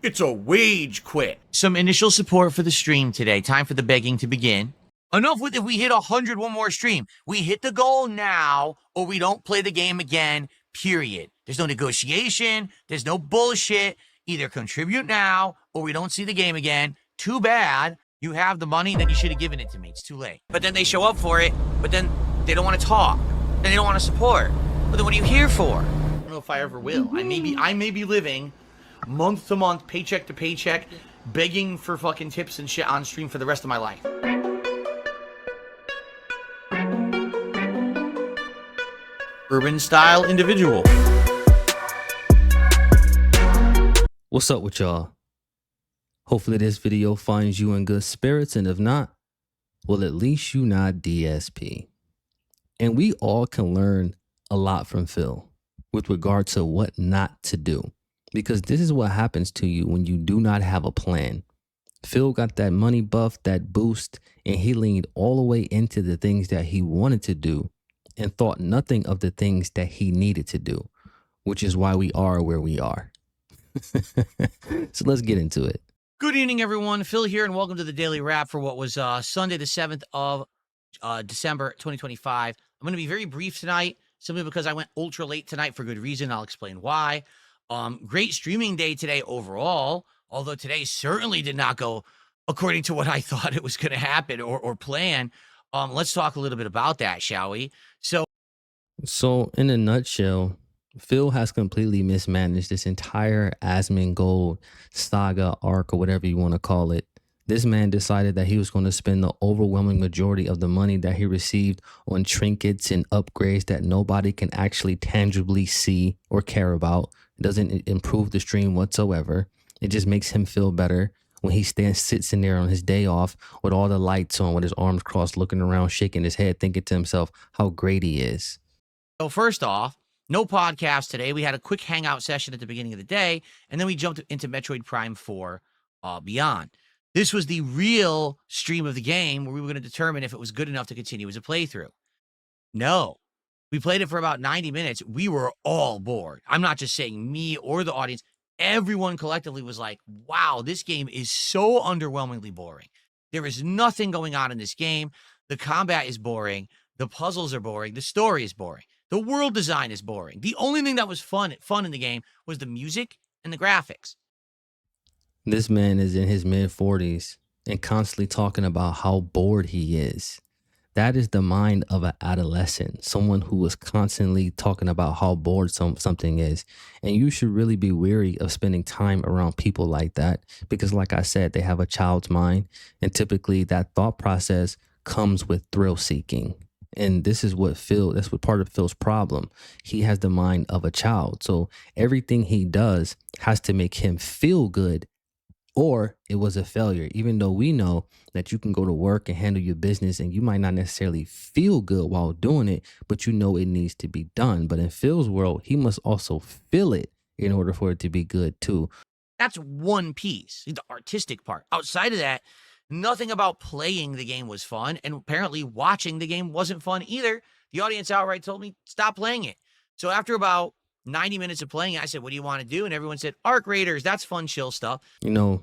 It's a wage quit. Some initial support for the stream today. Time for the begging to begin. Enough with if we hit 100 one more stream. We hit the goal now or we don't play the game again, period. There's no negotiation. There's no bullshit. Either contribute now or we don't see the game again. Too bad. You have the money, then you should have given it to me. It's too late. But then they show up for it, but then they don't want to talk. Then they don't want to support. But then what are you here for? I don't know if I ever will. I may be living month to month, paycheck to paycheck, begging for fucking tips and shit on stream for the rest of my life. Urban style individual. What's up with y'all? Hopefully this video finds you in good spirits, and if not, well, at least you not DSP. And we all can learn a lot from Phil with regard to what not to do, because this is what happens to you when you do not have a plan. Phil got that money buff, that boost, and he leaned all the way into the things that he wanted to do and thought nothing of the things that he needed to do, which is why we are where we are. So let's get into it. Good evening, everyone. Phil here, and welcome to the Daily Wrap for what was Sunday, the 7th of December, 2025. I'm going to be very brief tonight, simply because I went ultra late tonight for good reason. I'll explain why. Great streaming day today overall, although today certainly did not go according to what I thought it was going to happen or plan. Let's talk a little bit about that, shall we? So in a nutshell, Phil has completely mismanaged this entire Asmongold saga arc, or whatever you want to call it. This man decided that he was going to spend the overwhelming majority of the money that he received on trinkets and upgrades that nobody can actually tangibly see or care about. It doesn't improve the stream whatsoever. It just makes him feel better when he sits in there on his day off with all the lights on, with his arms crossed, looking around, shaking his head, thinking to himself how great he is. So first off, no podcast today. We had a quick hangout session at the beginning of the day, and then we jumped into Metroid Prime 4 Beyond. This was the real stream of the game where we were going to determine if it was good enough to continue as a playthrough. No. We played it for about 90 minutes. We were all bored. I'm not just saying me or the audience. Everyone collectively was like, wow, this game is so underwhelmingly boring. There is nothing going on in this game. The combat is boring. The puzzles are boring. The story is boring. The world design is boring. The only thing that was fun in the game was the music and the graphics. This man is in his mid-40s and constantly talking about how bored he is. That is the mind of an adolescent, someone who is constantly talking about how bored something is. And you should really be wary of spending time around people like that, because like I said, they have a child's mind, and typically that thought process comes with thrill seeking. And this is what that's what part of Phil's problem. He has the mind of a child. So everything he does has to make him feel good, or it was a failure. Even though we know that you can go to work and handle your business and you might not necessarily feel good while doing it, but you know it needs to be done. But in Phil's world, he must also feel it in order for it to be good too. That's one piece, the artistic part. Outside of that, nothing about playing the game was fun, and apparently watching the game wasn't fun either. The audience outright told me, stop playing it. So after about 90 minutes of playing it, I said, what do you want to do? And everyone said, Arc Raiders, that's fun, chill stuff. You know,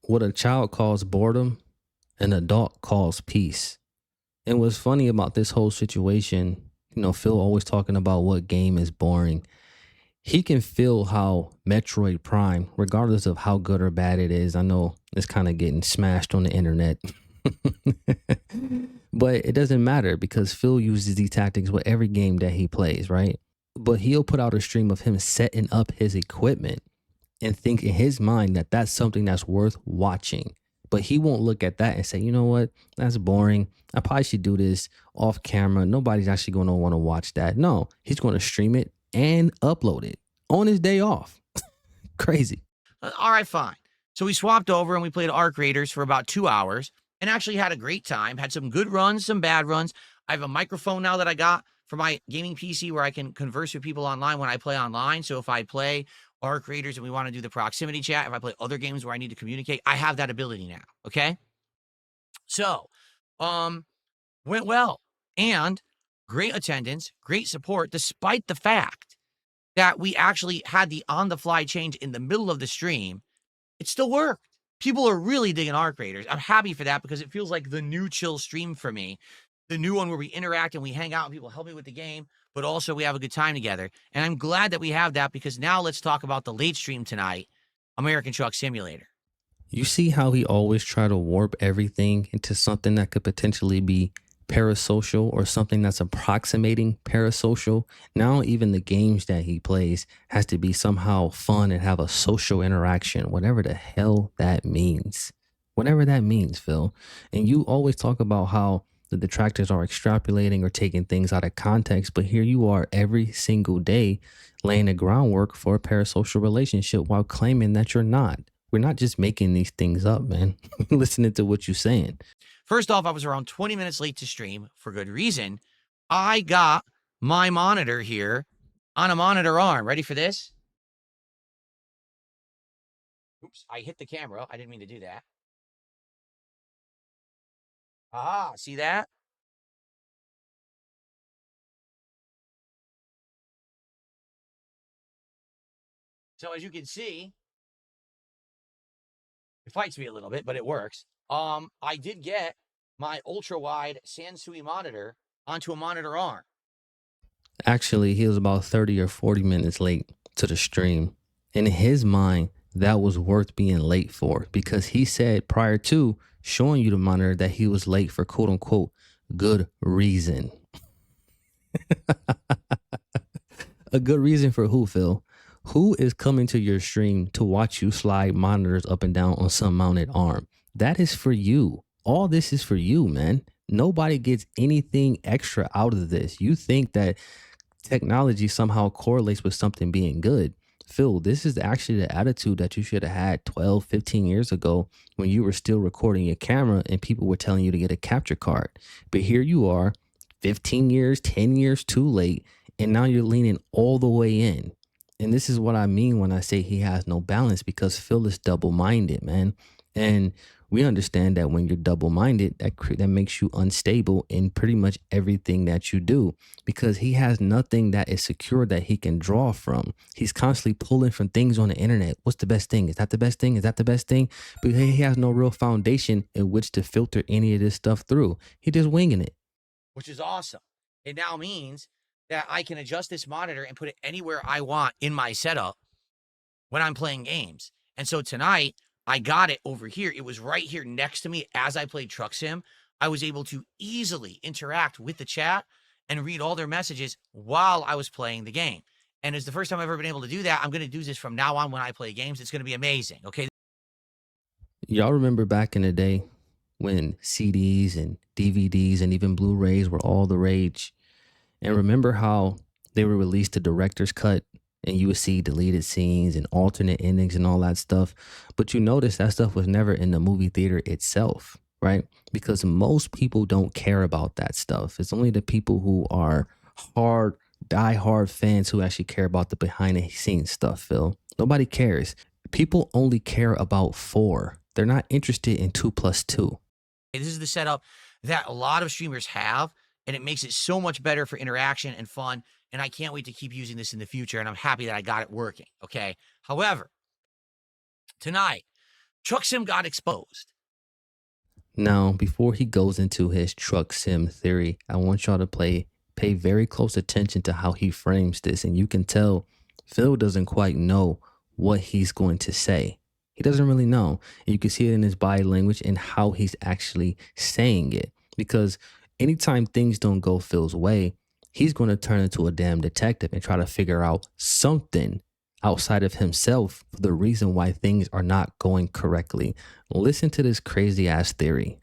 what a child calls boredom, an adult calls peace. And what's funny about this whole situation, you know, Phil always talking about what game is boring. He can feel how Metroid Prime, regardless of how good or bad it is, I know it's kind of getting smashed on the internet, but it doesn't matter because Phil uses these tactics with every game that he plays, right? But he'll put out a stream of him setting up his equipment and think in his mind that that's something that's worth watching. But he won't look at that and say, you know what, that's boring. I probably should do this off camera. Nobody's actually going to want to watch that. No, he's going to stream it and upload it on his day off. Crazy. All right, fine. So we swapped over and we played Arc Raiders for about 2 hours and actually had a great time. Had some good runs, some bad runs. I have a microphone now that I got for my gaming PC where I can converse with people online when I play online. So if I play Arc Raiders and we want to do the proximity chat, if I play other games where I need to communicate, I have that ability now. Okay. So, went well, and great attendance, great support, despite the fact that we actually had the on-the-fly change in the middle of the stream it still worked. People are really digging Arc Raiders. I'm happy for that because it feels like the new chill stream for me. The new one where we interact and we hang out and people help me with the game, but also we have a good time together. And I'm glad that we have that because now let's talk about the late stream tonight, American Truck Simulator. You see how he always try to warp everything into something that could potentially be parasocial or something that's approximating parasocial. Now even the games that he plays has to be somehow fun and have a social interaction, whatever the hell that means. Whatever that means, Phil. And you always talk about how the detractors are extrapolating or taking things out of context, but here you are every single day laying the groundwork for a parasocial relationship while claiming that you're not. We're not just making these things up, man. Listening to what you're saying. First off, I was around 20 minutes late to stream for good reason. I got my monitor here on a monitor arm. Ready for this? Oops, I hit the camera. I didn't mean to do that. Ah, see that? So as you can see, it fights me a little bit, but it works. I did get my ultra-wide Sansui monitor onto a monitor arm. Actually, he was about 30 or 40 minutes late to the stream. In his mind, that was worth being late for because he said prior to showing you the monitor that he was late for quote unquote good reason. A good reason for who, Phil? Who is coming to your stream to watch you slide monitors up and down on some mounted arm? That is for you. All this is for you, man. Nobody gets anything extra out of this. You think that technology somehow correlates with something being good. Phil, this is actually the attitude that you should have had 12, 15 years ago when you were still recording your camera and people were telling you to get a capture card. But here you are, 15 years, 10 years too late, and now you're leaning all the way in. And this is what I mean when I say he has no balance because Phil is double-minded, man. And we understand that when you're double-minded, that makes you unstable in pretty much everything that you do because he has nothing that is secure that he can draw from. He's constantly pulling from things on the internet. What's the best thing? Is that the best thing? Is that the best thing? But he has no real foundation in which to filter any of this stuff through. He just winging it. Which is awesome. It now means that I can adjust this monitor and put it anywhere I want in my setup when I'm playing games. And so tonight, I got it over here. It was right here next to me as I played Truck Sim. I was able to easily interact with the chat and read all their messages while I was playing the game. And it's the first time I've ever been able to do that. I'm going to do this from now on when I play games. It's going to be amazing. Okay. Y'all remember back in the day when CDs and DVDs and even Blu-rays were all the rage? And remember how they were released the director's cut and you would see deleted scenes and alternate endings and all that stuff. But you notice that stuff was never in the movie theater itself, right? Because most people don't care about that stuff. It's only the people who are die-hard fans who actually care about the behind the scenes stuff, Phil. Nobody cares. People only care about 4. They're not interested in 2 + 2. This is the setup that a lot of streamers have, and it makes it so much better for interaction and fun. And I can't wait to keep using this in the future. And I'm happy that I got it working. Okay. However, tonight, Truck Sim got exposed. Now, before he goes into his Truck Sim theory, I want y'all to pay very close attention to how he frames this. And you can tell Phil doesn't quite know what he's going to say. He doesn't really know. And you can see it in his body language and how he's actually saying it. Because anytime things don't go Phil's way, he's going to turn into a damn detective and try to figure out something outside of himself for the reason why things are not going correctly. Listen to this crazy ass theory.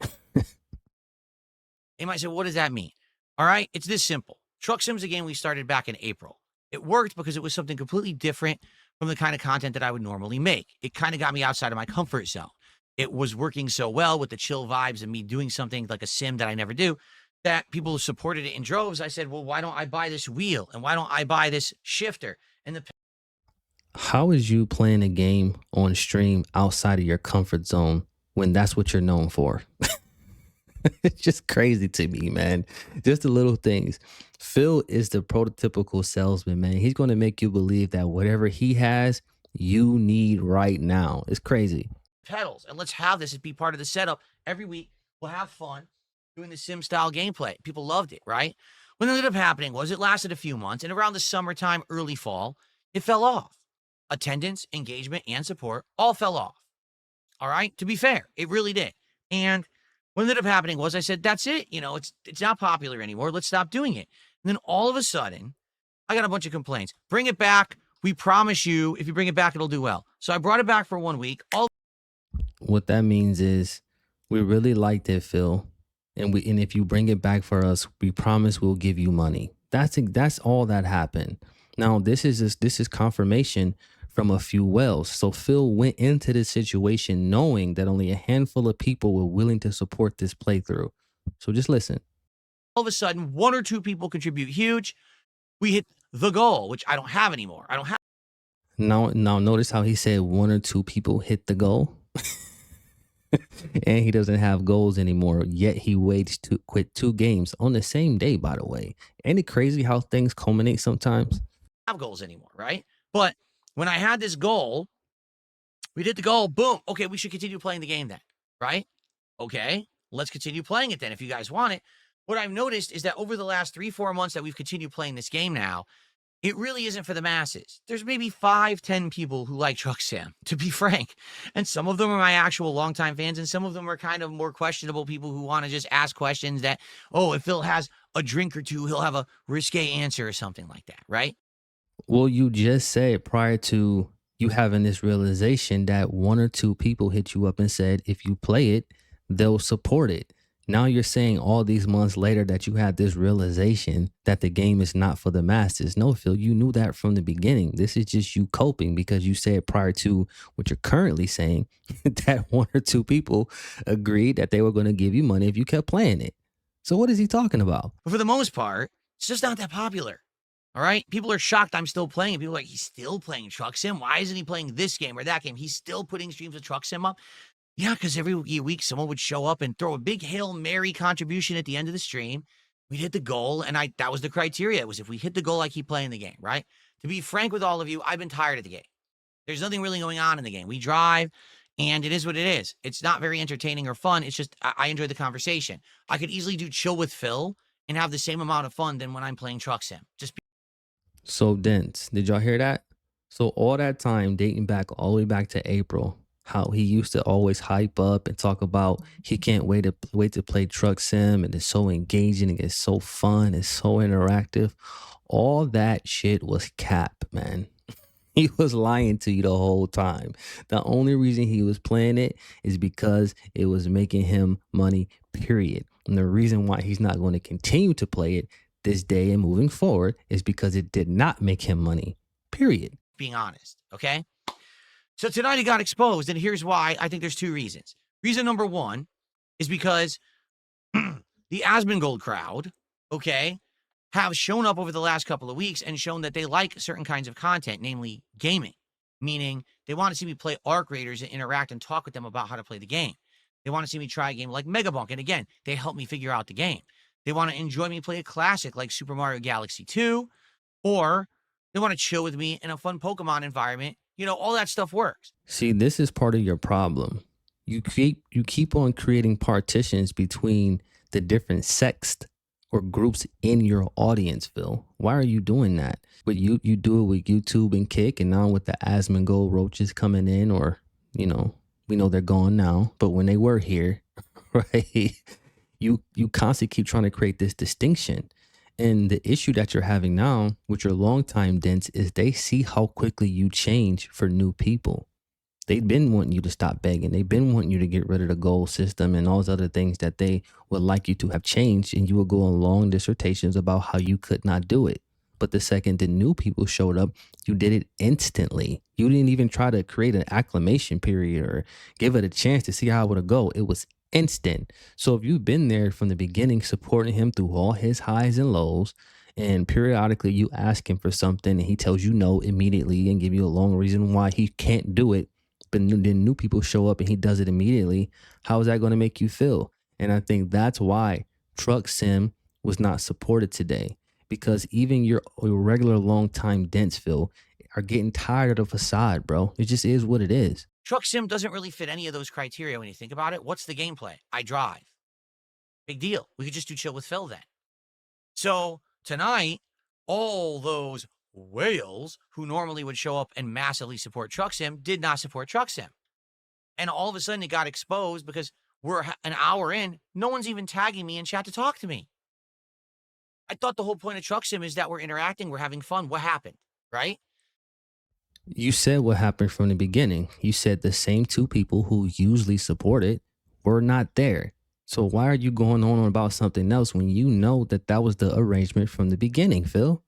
You might say, what does that mean? All right, it's this simple. Truck Sim's a game we started back in April. It worked because it was something completely different from the kind of content that I would normally make. It kind of got me outside of my comfort zone. It was working so well with the chill vibes and me doing something like a sim that I never do, that people supported it in droves. I said, well, why don't I buy this wheel? And why don't I buy this shifter? And how is you playing a game on stream outside of your comfort zone when that's what you're known for? It's just crazy to me, man. Just the little things. Phil is the prototypical salesman, man. He's going to make you believe that whatever he has you need right now. It's crazy. pedals, and let's have this as be part of the setup every week. We'll have fun doing the sim style gameplay. People loved it, right? What ended up happening was it lasted a few months, and around the summertime, early fall, it fell off. Attendance, engagement, and support all fell off. All right, to be fair, it really did. And what ended up happening was I said, "That's it. It's not popular anymore. Let's stop doing it." And then all of a sudden, I got a bunch of complaints. Bring it back. We promise you, if you bring it back, it'll do well. So I brought it back for 1 week. What that means is we really liked it, Phil. And if you bring it back for us, we promise we'll give you money. That's all that happened. Now this is confirmation from a few wells. So Phil went into this situation knowing that only a handful of people were willing to support this playthrough. So just listen. All of a sudden, 1 or 2 people contribute huge. We hit the goal, which I don't have anymore. I don't have. Now notice how he said 1 or 2 people hit the goal. And he doesn't have goals anymore, yet he waits to quit 2 games on the same day, by the way. Ain't it crazy how things culminate sometimes? Have goals anymore, right? But when I had this goal, we did the goal, boom. Okay, we should continue playing the game then, right? Okay, let's continue playing it then if you guys want it. What I've noticed is that over the last 3-4 months that we've continued playing this game now, it really isn't for the masses. There's maybe 5-10 people who like Truck Sim, to be frank. And some of them are my actual longtime fans, and some of them are kind of more questionable people who want to just ask questions that, oh, if Phil has a drink or two, he'll have a risque answer or something like that, right? Well, you just said prior to you having this realization that 1 or 2 people hit you up and said, if you play it, they'll support it. Now you're saying all these months later that you had this realization that the game is not for the masses. No, Phil, you knew that from the beginning. This is just you coping because you said prior to what you're currently saying that 1 or 2 people agreed that they were going to give you money if you kept playing it. So what is he talking about? But for the most part, it's just not that popular. All right? People are shocked I'm still playing it. People are like, he's still playing Truck Sim? Why isn't he playing this game or that game? He's still putting streams of Truck Sim up? Yeah, because every week someone would show up and throw a big Hail Mary contribution at the end of the stream. We'd hit the goal, and that was the criteria. It was if we hit the goal, I keep playing the game, right? To be frank with all of you, I've been tired of the game. There's nothing really going on in the game. We drive, and it is what it is. It's not very entertaining or fun. It's just I enjoy the conversation. I could easily do chill with Phil and have the same amount of fun than when I'm playing Truck Sim. So dense. Did y'all hear that? So all that time dating back all the way back to April, how he used to always hype up and talk about he can't wait to play Truck Sim and it's so engaging and it's so fun, it's so interactive. All that shit was cap, man. He was lying to you the whole time. The only reason he was playing it is because it was making him money, period. And the reason why he's not going to continue to play it this day and moving forward is because it did not make him money, period. Being honest, okay? So tonight he got exposed, and here's why. I think there's 2 reasons. Reason number 1 is because the Asmongold crowd, okay, have shown up over the last couple of weeks and shown that they like certain kinds of content, namely gaming, meaning they want to see me play Arc Raiders and interact and talk with them about how to play the game. They want to see me try a game like Megabunk, and again, they help me figure out the game. They want to enjoy me play a classic like Super Mario Galaxy 2, or they want to chill with me in a fun Pokemon environment. All that stuff works. See, this is part of your problem. You keep on creating partitions between the different sects or groups in your audience, Phil. Why are you doing that? But you do it with YouTube and Kick, and now with the Asmongold roaches coming in, or we know they're gone now, but when they were here, right? You constantly keep trying to create this distinction. And the issue that you're having now with your longtime dents is they see how quickly you change for new people. They've been wanting you to stop begging. They've been wanting you to get rid of the goal system and all those other things that they would like you to have changed. And you will go on long dissertations about how you could not do it. But the second the new people showed up, you did it instantly. You didn't even try to create an acclimation period or give it a chance to see how it would go. It was instant. So if you've been there from the beginning, supporting him through all his highs and lows, and periodically you ask him for something and he tells you no immediately and give you a long reason why he can't do it, but then new people show up and he does it immediately, how is that going to make you feel? And I think that's why Truck Sim was not supported today, because even your regular long time dents, Phil, are getting tired of the facade, bro. It just is what it is. Truck sim doesn't really fit any of those criteria when you think about it. What's the gameplay? I drive. Big deal. We could just do chill with Phil then. So tonight, all those whales who normally would show up and massively support Truck Sim did not support Truck Sim. And all of a sudden it got exposed because we're an hour in, no one's even tagging me in chat to talk to me. I thought the whole point of Truck Sim is that we're interacting, we're having fun. What happened, right? You said what happened from the beginning. You said the same two people who usually support it were not there. So why are you going on about something else when you know that that was the arrangement from the beginning, Phil?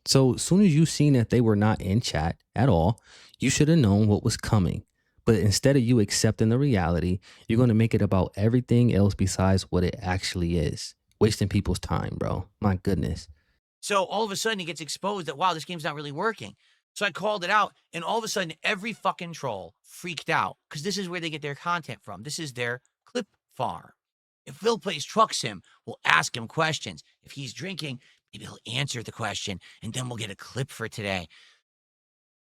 So as soon as you seen that they were not in chat at all, you should have known what was coming. But instead of you accepting the reality, you're going to make it about everything else besides what it actually is. Wasting people's time, bro. My goodness. So all of a sudden it gets exposed that, wow, this game's not really working. So I called it out, and all of a sudden every fucking troll freaked out because this is where they get their content from. This is their clip farm. If Phil plays Truck Sim, we'll ask him questions. If he's drinking, maybe he'll answer the question, and then we'll get a clip for today.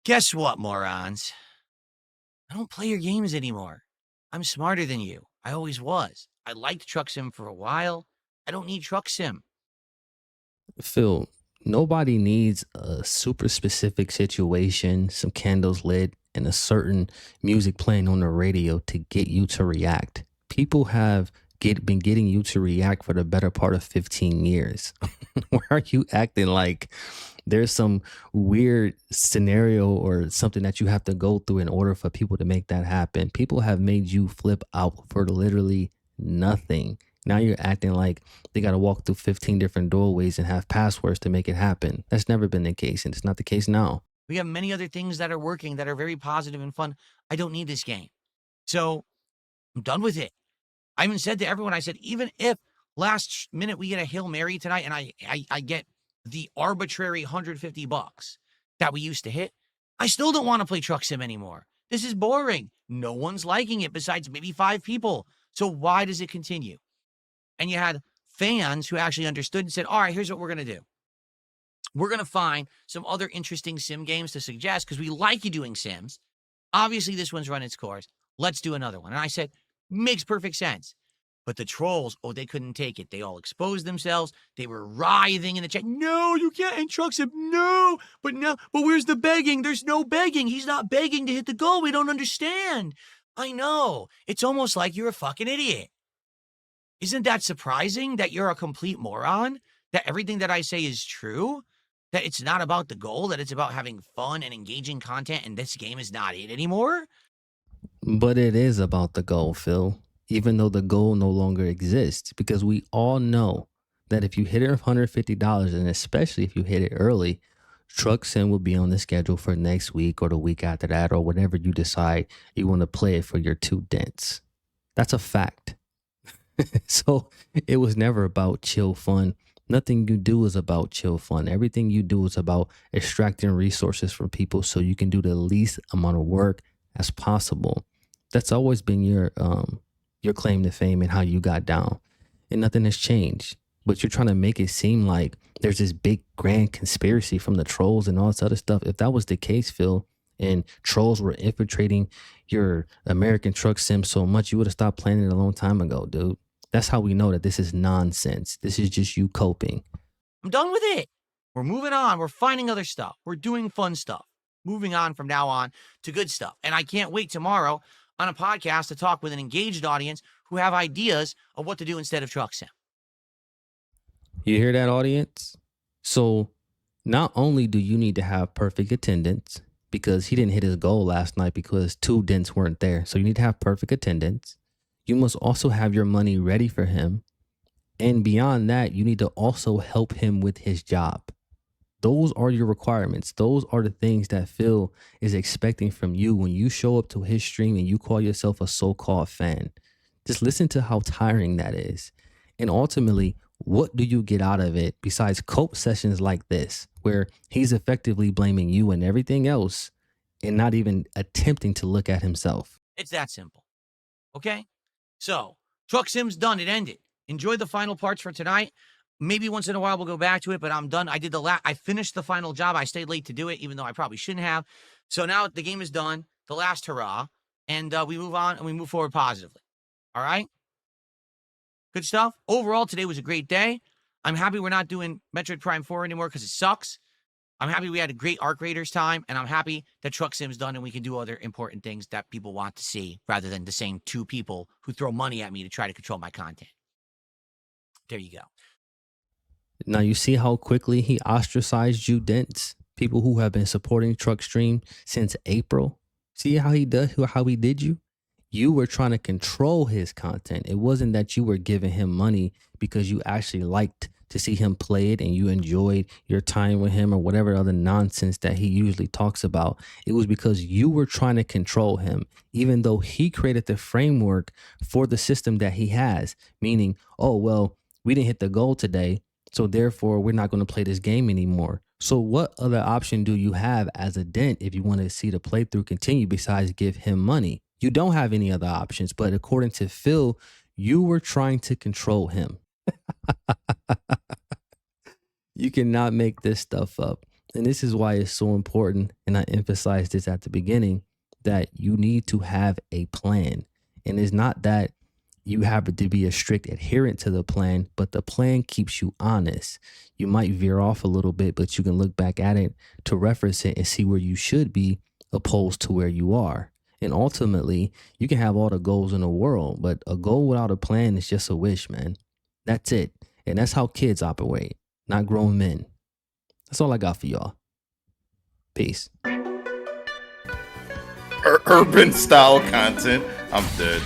Guess what, morons? I don't play your games anymore. I'm smarter than you. I always was. I liked Truck Sim for a while. I don't need Truck Sim. Phil, nobody needs a super specific situation, some candles lit, and a certain music playing on the radio to get you to react. People have been getting you to react for the better part of 15 years. Why are you acting like there's some weird scenario or something that you have to go through in order for people to make that happen? People have made you flip out for literally nothing. Now you're acting like they got to walk through 15 different doorways and have passwords to make it happen. That's never been the case, and it's not the case now. We have many other things that are working that are very positive and fun. I don't need this game. So I'm done with it. I even said to everyone, I said, even if last minute we get a Hail Mary tonight and I get the arbitrary $150 that we used to hit, I still don't want to play Truck Sim anymore. This is boring. No one's liking it besides maybe 5 people. So why does it continue? And you had fans who actually understood and said, all right, here's what we're going to do. We're going to find some other interesting sim games to suggest because we like you doing sims. Obviously, this one's run its course. Let's do another one. And I said, makes perfect sense. But the trolls, oh, they couldn't take it. They all exposed themselves. They were writhing in the chat. No, you can't instruct him. No, but where's the begging? There's no begging. He's not begging to hit the goal. We don't understand. I know. It's almost like you're a fucking idiot. Isn't that surprising that you're a complete moron? That everything that I say is true? That it's not about the goal, that it's about having fun and engaging content, and this game is not it anymore? But it is about the goal, Phil, even though the goal no longer exists, because we all know that if you hit it $150, and especially if you hit it early, Truck Sim will be on the schedule for next week or the week after that, or whenever you decide you want to play it for your 2 dents. That's a fact. So it was never about chill fun. Nothing you do is about chill fun. Everything you do is about extracting resources from people so you can do the least amount of work as possible. That's always been your claim to fame and how you got down. And nothing has changed. But you're trying to make it seem like there's this big grand conspiracy from the trolls and all this other stuff. If that was the case, Phil, and trolls were infiltrating your American Truck Sim so much, you would have stopped playing it a long time ago, dude. That's how we know that this is nonsense. This is just you coping. I'm done with it. We're moving on. We're finding other stuff. We're doing fun stuff. Moving on from now on to good stuff. And I can't wait tomorrow on a podcast to talk with an engaged audience who have ideas of what to do instead of Truck Sim. You hear that, audience? So not only do you need to have perfect attendance, because he didn't hit his goal last night because 2 dents weren't there. So you need to have perfect attendance. You must also have your money ready for him. And beyond that, you need to also help him with his job. Those are your requirements. Those are the things that Phil is expecting from you when you show up to his stream and you call yourself a so-called fan. Just listen to how tiring that is. And ultimately, what do you get out of it besides cope sessions like this, where he's effectively blaming you and everything else and not even attempting to look at himself? It's that simple. Okay? So, Truck Sim's done. It ended. Enjoy the final parts for tonight. maybe once in a while we'll go back to it, but I'm done. I finished the final job. I stayed late to do it, even though I probably shouldn't have. So now the game is done, the last hurrah, and we move on and we move forward positively. All right? Good stuff. Overall, today was a great day. I'm happy we're not doing Metroid Prime 4 anymore because it sucks. I'm happy we had a great Arc Raiders time, and I'm happy that Truck Sim's done and we can do other important things that people want to see rather than the same two people who throw money at me to try to control my content. There you go. Now you see how quickly he ostracized you, Dents? People who have been supporting Truck Stream since April. See how he did you? You were trying to control his content. It wasn't that you were giving him money because you actually liked to see him play it and you enjoyed your time with him or whatever other nonsense that he usually talks about. It was because you were trying to control him, even though he created the framework for the system that he has, meaning, oh, well, we didn't hit the goal today, so therefore we're not going to play this game anymore. So what other option do you have as a Dent if you want to see the playthrough continue besides give him money? You don't have any other options, but according to Phil, you were trying to control him. You cannot make this stuff up. And this is why it's so important, and I emphasized this at the beginning, that you need to have a plan. And it's not that you have to be a strict adherent to the plan, but the plan keeps you honest. You might veer off a little bit, but you can look back at it to reference it and see where you should be opposed to where you are. And ultimately, you can have all the goals in the world, but a goal without a plan is just a wish, man. That's it. And that's how kids operate, not grown men. That's all I got for y'all. Peace. Urban style content. I'm dead.